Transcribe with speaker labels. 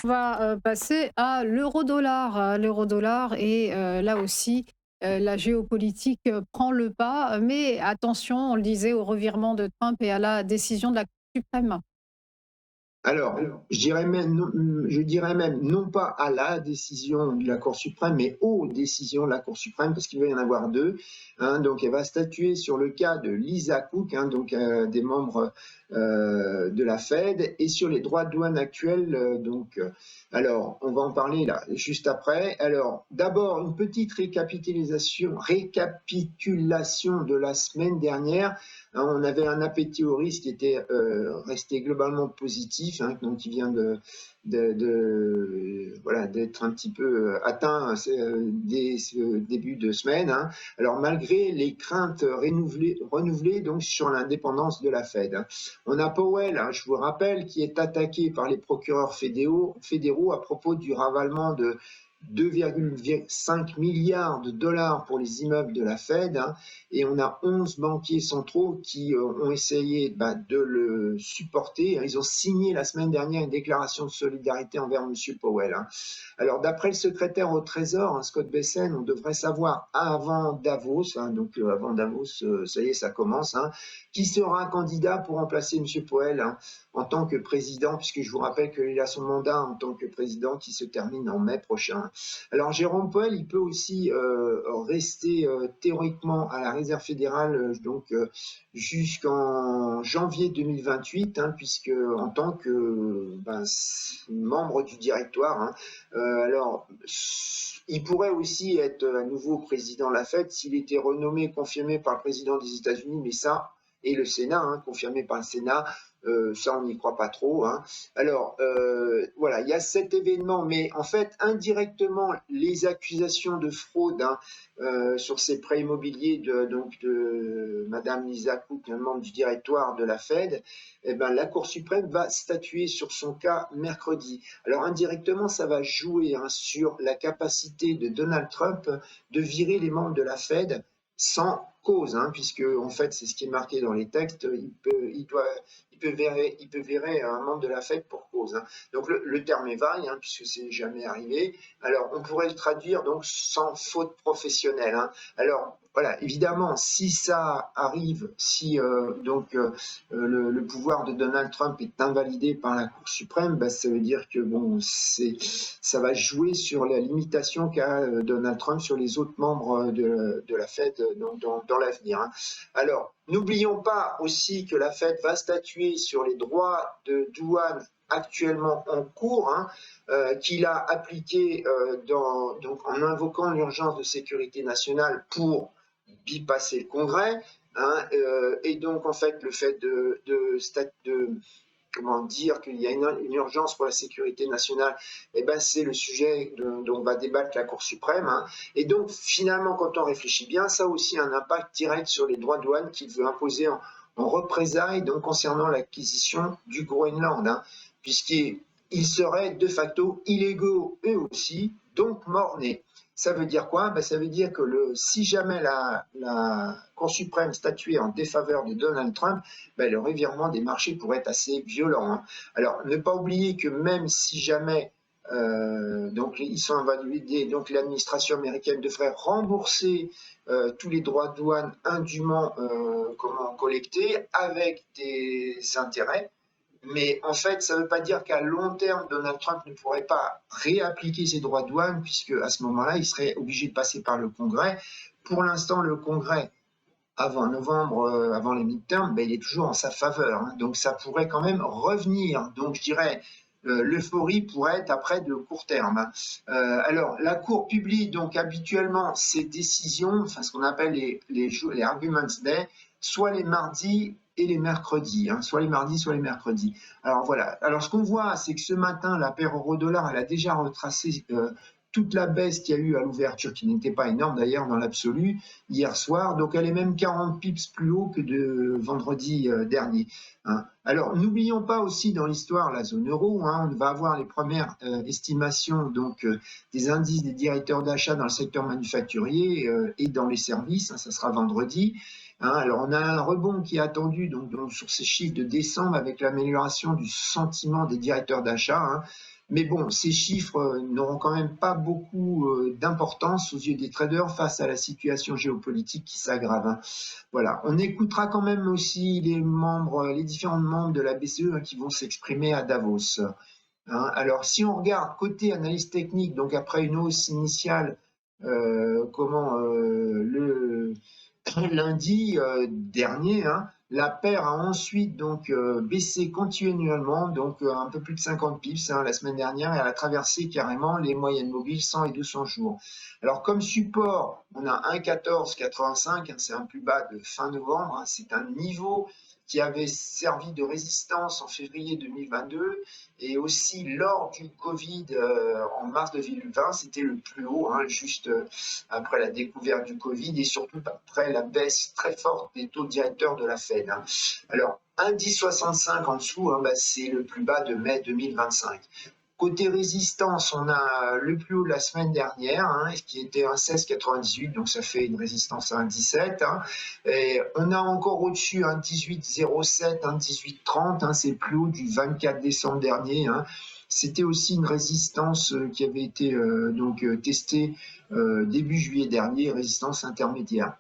Speaker 1: On va, passer à l'euro-dollar. L'euro-dollar et là aussi, la géopolitique, prend le pas, mais attention, on le disait, au revirement de Trump et à la décision de la Cour suprême.
Speaker 2: Alors, je dirais même non pas à la décision de la Cour suprême, mais aux décisions de la Cour suprême, parce qu'il va y en avoir deux. Donc, elle va statuer sur le cas de Lisa Cook, donc des membres de la Fed, et sur les droits de douane actuels. Alors, on va en parler là juste après. Alors, d'abord, une petite récapitulation de la semaine dernière. On avait un appétit au risque qui était resté globalement positif, donc qui vient voilà, d'être un petit peu atteint dès ce début de semaine. Alors malgré les craintes renouvelées donc sur l'indépendance de la Fed. On a Powell, je vous rappelle, qui est attaqué par les procureurs fédéraux à propos du ravalement de 2,5 milliards de dollars pour les immeubles de la Fed, et on a 11 banquiers centraux qui ont essayé de le supporter. Ils ont signé la semaine dernière une déclaration de solidarité envers M. Powell. Alors, d'après le secrétaire au Trésor, Scott Bessent, on devrait savoir avant Davos, avant Davos, ça y est, ça commence, qui sera candidat pour remplacer M. Powell en tant que président, puisque je vous rappelle qu'il a son mandat en tant que président qui se termine en mai prochain. Alors, Jérôme Powell, il peut aussi rester théoriquement à la Réserve fédérale jusqu'en janvier 2028, puisque en tant que membre du directoire. Alors, il pourrait aussi être à nouveau président de la Fed s'il était renommé, confirmé par le président des États-Unis, mais ça, et le Sénat, confirmé par le Sénat, ça on n'y croit pas trop. Alors voilà, il y a cet événement, mais en fait indirectement les accusations de fraude sur ces prêts immobiliers de Madame Lisa Cook, un membre du directoire de la Fed, la Cour suprême va statuer sur son cas mercredi. Alors indirectement, ça va jouer sur la capacité de Donald Trump de virer les membres de la Fed sans cause, puisque en fait c'est ce qui est marqué dans les textes. Il peut virer un membre de la Fed pour cause. Donc le terme est vague, puisque c'est jamais arrivé. Alors on pourrait le traduire donc sans faute professionnelle. Alors voilà, évidemment, si ça arrive, si le pouvoir de Donald Trump est invalidé par la Cour suprême, ça veut dire que ça va jouer sur la limitation qu'a Donald Trump sur les autres membres de la Fed dans l'avenir. Alors, n'oublions pas aussi que la Fed va statuer sur les droits de douane actuellement en cours, qu'il a appliqué en invoquant l'urgence de sécurité nationale pour bypasser le Congrès. Et donc, en fait, le fait comment dire qu'il y a une urgence pour la sécurité nationale, c'est le sujet dont va débattre la Cour suprême. Et donc, finalement, quand on réfléchit bien, ça a aussi un impact direct sur les droits de douane qu'il veut imposer en représailles donc, concernant l'acquisition du Groenland, puisqu'ils seraient de facto illégaux eux aussi, donc mort-nés. Ça veut dire quoi? Ça veut dire que si jamais la Cour suprême statuait en défaveur de Donald Trump, le revirement des marchés pourrait être assez violent. Alors, ne pas oublier que même si jamais ils sont invalidés, donc l'administration américaine devrait rembourser tous les droits de douane indûment collectés avec des intérêts. Mais en fait, ça ne veut pas dire qu'à long terme, Donald Trump ne pourrait pas réappliquer ses droits de douane, puisque à ce moment-là, il serait obligé de passer par le Congrès. Pour l'instant, le Congrès, avant novembre, avant les midterms, il est toujours en sa faveur. Donc ça pourrait quand même revenir. Donc je dirais, l'euphorie pourrait être après de court terme. Alors la Cour publie donc habituellement ses décisions, enfin ce qu'on appelle les arguments day, soit les mardis et les mercredis, soit les mardis, soit les mercredis. Alors voilà. Alors ce qu'on voit, c'est que ce matin, la paire euro-dollar, elle a déjà retracé toute la baisse qu'il y a eu à l'ouverture, qui n'était pas énorme d'ailleurs dans l'absolu, hier soir. Donc elle est même 40 pips plus haut que de vendredi dernier. Alors n'oublions pas aussi dans l'histoire la zone euro, on va avoir les premières estimations des indices des directeurs d'achat dans le secteur manufacturier et dans les services, ça sera vendredi. Alors on a un rebond qui est attendu donc sur ces chiffres de décembre avec l'amélioration du sentiment des directeurs d'achat. Mais bon, ces chiffres n'auront quand même pas beaucoup d'importance aux yeux des traders face à la situation géopolitique qui s'aggrave, hein. Voilà, on écoutera quand même aussi les différents membres de la BCE, hein, qui vont s'exprimer à Davos, hein. Alors, si on regarde côté analyse technique, donc après une hausse initiale, le lundi dernier, hein, la paire a ensuite donc baissé continuellement, donc un peu plus de 50 pips, hein, la semaine dernière, et elle a traversé carrément les moyennes mobiles 100 et 200 jours. Alors comme support, on a 1,1485, hein, c'est un plus bas de fin novembre, hein, c'est un niveau qui avait servi de résistance en février 2022 et aussi lors du Covid en mars 2020, c'était le plus haut, hein, juste après la découverte du Covid et surtout après la baisse très forte des taux directeurs de la Fed, hein. Alors, 1,1065 en dessous, hein, bah, c'est le plus bas de mai 2025. Côté résistance, on a le plus haut de la semaine dernière, hein, qui était un 16,98, donc ça fait une résistance à 1,17, hein. Et on a encore au-dessus un 18,07, un 18,30, hein, c'est le plus haut du 24 décembre dernier, hein. C'était aussi une résistance qui avait été testée début juillet dernier, résistance intermédiaire.